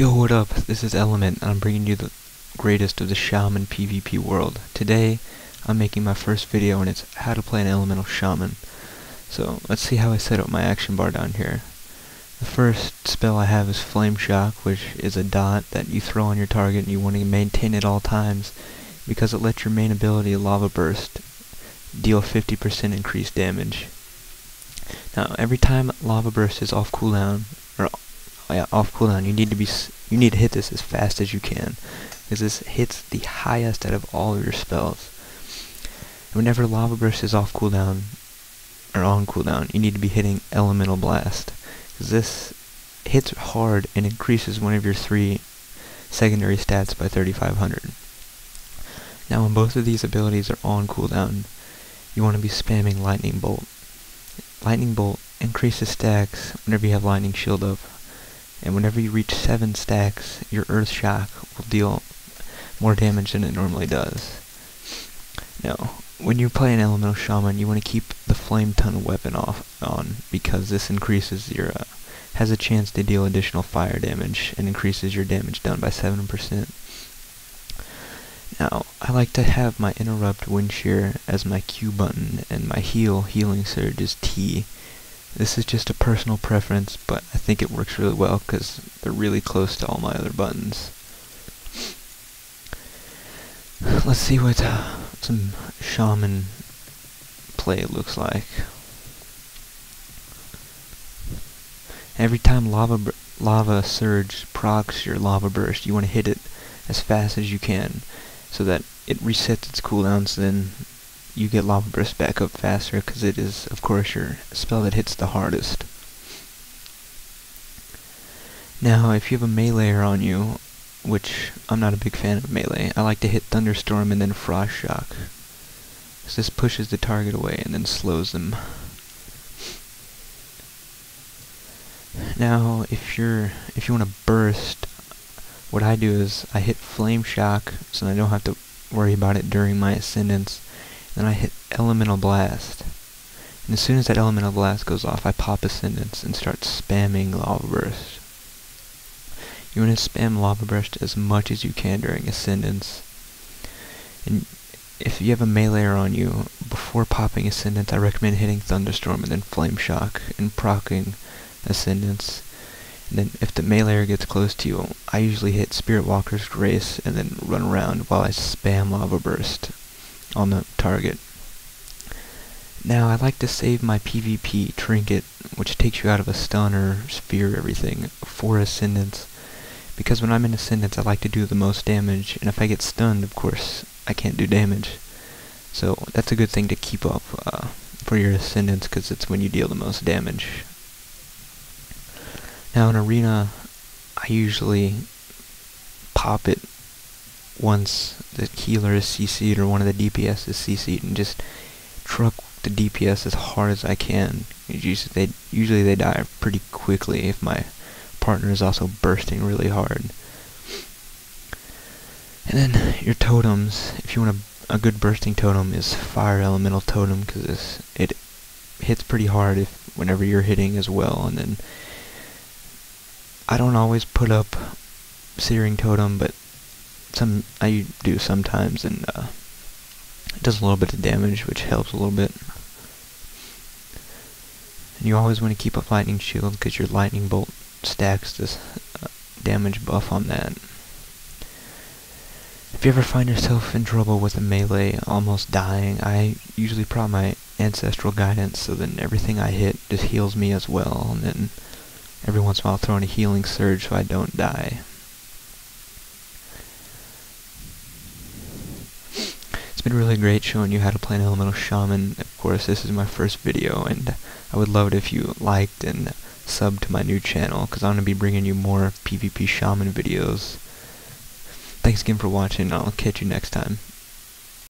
Yo, what up? This is Element, and I'm bringing you the greatest of the Shaman PvP world. Today, I'm making my first video, and it's how to play an elemental Shaman. So, let's see how I set up my action bar down here. The first spell I have is Flame Shock, which is a dot that you throw on your target, and you want to maintain at all times, because it lets your main ability, Lava Burst, deal 50% increased damage. Now, every time Lava Burst is off cooldown, you need to hit this as fast as you can, because this hits the highest out of all of your spells. And whenever Lava Burst is off cooldown, or on cooldown, you need to be hitting Elemental Blast, because this hits hard and increases one of your 3 secondary stats by 3500. Now when both of these abilities are on cooldown, you want to be spamming Lightning Bolt. Lightning Bolt increases stacks whenever you have Lightning Shield up, and whenever you reach 7 stacks, your Earth Shock will deal more damage than it normally does. Now, when you play an Elemental Shaman, you want to keep the Flame Tongue weapon on, because this increases your, has a chance to deal additional fire damage, and increases your damage done by 7%. Now, I like to have my Interrupt Wind Shear as my Q button, and my Healing Surge is T. This is just a personal preference, but I think it works really well because they're really close to all my other buttons. Let's see what some Shaman play looks like. Every time Lava Surge procs your Lava Burst, you want to hit it as fast as you can, so that it resets its cooldowns, then you get Lava Burst back up faster, because it is, of course, your spell that hits the hardest. Now, if you have a meleeer on you, which I'm not a big fan of melee, I like to hit Thunderstorm and then Frost Shock, because this pushes the target away and then slows them. Now, if you want to burst, what I do is I hit Flame Shock, so I don't have to worry about it during my Ascendance. Then I hit Elemental Blast. And as soon as that Elemental Blast goes off, I pop Ascendance and start spamming Lava Burst. You want to spam Lava Burst as much as you can during Ascendance. And if you have a meleeer on you, before popping Ascendance, I recommend hitting Thunderstorm and then Flame Shock and proccing Ascendance. And then if the meleeer gets close to you, I usually hit Spirit Walker's Grace and then run around while I spam Lava Burst on the target. Now I like to save my PvP trinket, which takes you out of a stun or sphere everything, for Ascendance, because when I'm in Ascendance I like to do the most damage, and if I get stunned, of course, I can't do damage. So that's a good thing to keep up for your Ascendance, because it's when you deal the most damage. Now in Arena, I usually pop it once the healer is CC'd or one of the DPS is CC'd, and just truck the DPS as hard as I can. Usually they die pretty quickly if my partner is also bursting really hard. And then your totems, if you want a good bursting totem, is Fire Elemental Totem, because it hits pretty hard whenever you're hitting as well. And then I don't always put up Searing Totem, but I do sometimes, and it does a little bit of damage, which helps a little bit. And you always want to keep up Lightning Shield, because your Lightning Bolt stacks this damage buff on that. If you ever find yourself in trouble with a melee, almost dying, I usually prop my Ancestral Guidance, so then everything I hit just heals me as well, and then every once in a while I'll throw in a Healing Surge so I don't die. It's been really great showing you how to play an Elemental Shaman. Of course, this is my first video, and I would love it if you liked and subbed to my new channel, because I'm going to be bringing you more PvP Shaman videos. Thanks again for watching, and I'll catch you next time.